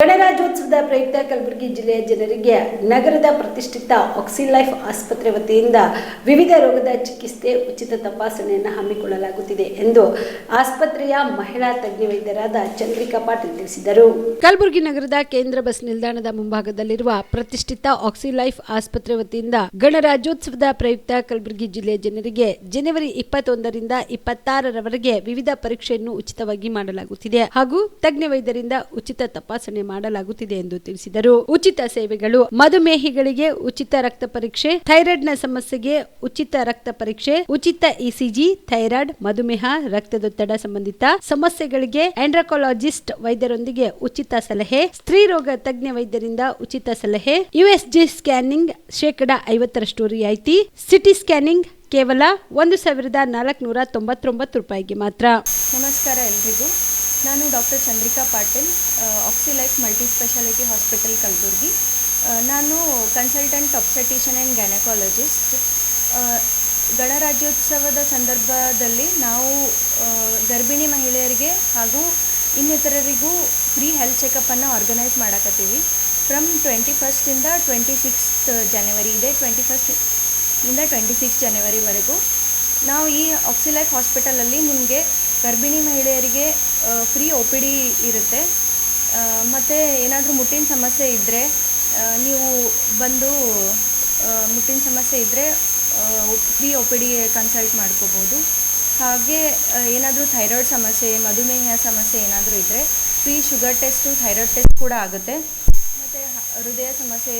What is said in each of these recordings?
ಗಣರಾಜ್ಯೋತ್ಸವದ ಪ್ರಯುಕ್ತ ಕಲಬುರಗಿ ಜಿಲ್ಲೆಯ ಜನರಿಗೆ ನಗರದ ಪ್ರತಿಷ್ಠಿತ ಆಕ್ಸಿಲೈಫ್ ಆಸ್ಪತ್ರೆ ವತಿಯಿಂದ ವಿವಿಧ ರೋಗದ ಚಿಕಿತ್ಸೆ ಉಚಿತ ತಪಾಸಣೆಯನ್ನು ಹಮ್ಮಿಕೊಳ್ಳಲಾಗುತ್ತಿದೆ ಎಂದು ಆಸ್ಪತ್ರೆಯ ಮಹಿಳಾ ತಜ್ಞ ವೈದ್ಯರಾದ ಚಂದ್ರಿಕಾ ಪಾಟೀಲ್ ತಿಳಿಸಿದರು. ಕಲಬುರಗಿ ನಗರದ ಕೇಂದ್ರ ಬಸ್ ನಿಲ್ದಾಣದ ಮುಂಭಾಗದಲ್ಲಿರುವ ಪ್ರತಿಷ್ಠಿತ ಆಕ್ಸಿಲೈಫ್ ಆಸ್ಪತ್ರೆ ವತಿಯಿಂದ ಗಣರಾಜ್ಯೋತ್ಸವದ ಪ್ರಯುಕ್ತ ಕಲಬುರಗಿ ಜಿಲ್ಲೆಯ ಜನರಿಗೆ ಜನವರಿ 21ರಿಂದ 26ರವರೆಗೆ ವಿವಿಧ ಪರೀಕ್ಷೆಯನ್ನು ಉಚಿತವಾಗಿ ಮಾಡಲಾಗುತ್ತಿದೆ ಹಾಗೂ ತಜ್ಞ ವೈದ್ಯರಿಂದ ಉಚಿತ ತಪಾಸಣೆ ಮಾಡಲಾಗುತ್ತಿದೆ ಎಂದು ತಿಳಿಸಿದರು. ಉಚಿತ ಸೇವೆಗಳು: ಮಧುಮೇಹಿಗಳಿಗೆ ಉಚಿತ ರಕ್ತ ಪರೀಕ್ಷೆ, ಥೈರಾಯ್ಡ್ನ ಸಮಸ್ಯೆಗೆ ಉಚಿತ ರಕ್ತ ಪರೀಕ್ಷೆ, ಉಚಿತ ಇಸಿಜಿ, ಥೈರಾಯ್ಡ್, ಮಧುಮೇಹ, ರಕ್ತದೊತ್ತಡ ಸಂಬಂಧಿತ ಸಮಸ್ಯೆಗಳಿಗೆ ಎಂಡ್ರಕಾಲಜಿಸ್ಟ್ ವೈದ್ಯರೊಂದಿಗೆ ಉಚಿತ ಸಲಹೆ, ಸ್ತ್ರೀ ರೋಗ ತಜ್ಞ ವೈದ್ಯರಿಂದ ಉಚಿತ ಸಲಹೆ, ಯುಎಸ್ಜಿ ಸ್ಕ್ಯಾನಿಂಗ್ 50% ರಿಯಾಯಿತಿ, ಸಿಟಿ ಸ್ಕ್ಯಾನಿಂಗ್ ಕೇವಲ 1499 ರೂಪಾಯಿಗೆ ಮಾತ್ರ. ನಮಸ್ಕಾರ ಎಲ್ರಿಗೂ. ನಾನು doctor Chandrika Patil, Oxylife multi speciality hospital Kalaburagi. ನಾನು ಕನ್ಸಲ್ಟೆಂಟ್ ಆಬ್ಸ್ಟೆಟಿಷಿಯನ್ ಆ್ಯಂಡ್ ಗೈನಕಾಲಜಿಸ್ಟ್. ಗಣರಾಜ್ಯೋತ್ಸವದ ಸಂದರ್ಭದಲ್ಲಿ ನಾವು ಗರ್ಭಿಣಿ ಮಹಿಳೆಯರಿಗೆ ಹಾಗೂ ಇನ್ನಿತರರಿಗೂ ಫ್ರೀ ಹೆಲ್ತ್ ಚೆಕಪ್ಪನ್ನು ಆರ್ಗನೈಸ್ ಮಾಡಕತ್ತೀವಿ. ಫ್ರಮ್ 21st 26th ಜನವರಿ ಇದೆ. 21st 26 ಜನವರಿವರೆಗೂ ನಾವು ಈ ಆಕ್ಸಿಲೈಫ್ ಹಾಸ್ಪಿಟಲಲ್ಲಿ ನಿಮಗೆ ಗರ್ಭಿಣಿ ಮಹಿಳೆಯರಿಗೆ ಫ್ರೀ OPD ಇರುತ್ತೆ. ಮತ್ತು ಏನಾದರೂ ಮುಟ್ಟಿನ ಸಮಸ್ಯೆ ಇದ್ದರೆ ನೀವು ಬಂದು ಮುಟ್ಟಿನ ಸಮಸ್ಯೆ ಇದ್ದರೆ ಫ್ರೀ OPD ಕನ್ಸಲ್ಟ್ ಮಾಡ್ಕೋಬೋದು. ಹಾಗೆ ಏನಾದರೂ ಥೈರಾಯ್ಡ್ ಸಮಸ್ಯೆ, ಮಧುಮೇಹ ಸಮಸ್ಯೆ ಏನಾದರೂ ಇದ್ದರೆ free sugar test, thyroid test ಕೂಡ ಆಗುತ್ತೆ. ಮತ್ತು ಹೃದಯ ಸಮಸ್ಯೆ,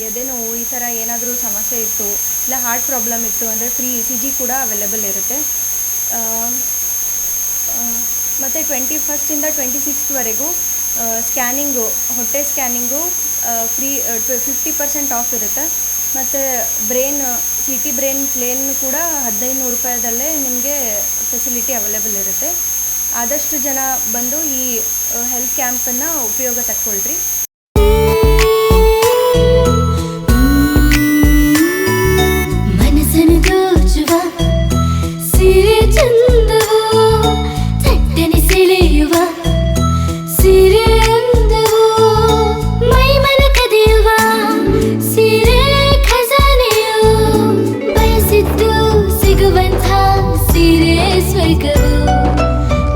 ಎದೆ ನೋವು, ಈ ಥರ ಏನಾದರೂ ಸಮಸ್ಯೆ ಇತ್ತು, ಇಲ್ಲ ಹಾರ್ಟ್ ಪ್ರಾಬ್ಲಮ್ ಇತ್ತು ಅಂದರೆ ಫ್ರೀ ECG ಕೂಡ ಅವೈಲೇಬಲ್ ಇರುತ್ತೆ. ಮತ್ತು 21st 26th ಸ್ಕ್ಯಾನಿಂಗು, ಹೊಟ್ಟೆ ಸ್ಕ್ಯಾನಿಂಗು ಫ್ರೀ 50% ಆಫ್ ಇರುತ್ತೆ. ಮತ್ತು CT ಬ್ರೈನ್ ಪ್ಲೇನ್ ಕೂಡ 1500 ರೂಪಾಯಿದಲ್ಲೇ ನಿಮಗೆ ಫೆಸಿಲಿಟಿ ಅವೈಲೇಬಲ್ ಇರುತ್ತೆ. ಆದಷ್ಟು ಜನ ಬಂದು ಈ ಹೆಲ್ತ್ ಕ್ಯಾಂಪನ್ನು ಉಪಯೋಗ ತಕ್ಕೊಳ್ರಿ.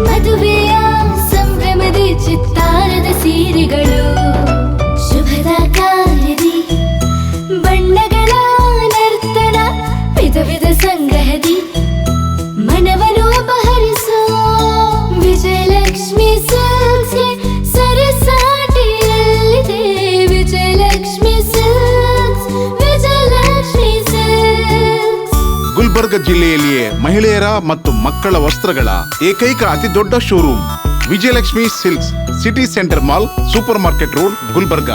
ಮದುವೆಯ ಸಂಭ್ರಮದ ಚಿತ್ತಾರದ ಸೀರೆಗಳು, ಶುಭದ ಕಾರ್ಯದಿ ಬಣ್ಣಗಳ ನರ್ತನ, ವಿಧ ವಿಧ ಸಂಗ್ರಹದಿ ಮನವನ್ನು ಅಪಹರಿಸೋ ವಿಜಯಲಕ್ಷ್ಮಿ ಸಿಲ್ಕ್ಸ್ ಸರಸಾಟಿಯಲ್ಲಿದೆ. Vijayalakshmi silks, Vijayalakshmi silks. ಗುಲ್ಬರ್ಗ ಜಿಲ್ಲೆಯಲ್ಲಿಯೇ ಮಹಿಳೆಯರ ಮತ್ತು ಮಕ್ಕಳ ವಸ್ತ್ರಗಳ ಏಕೈಕ ಅತಿ ದೊಡ್ಡ showroom Vijayalakshmi silks, city centre mall, super market road, Gulbarga.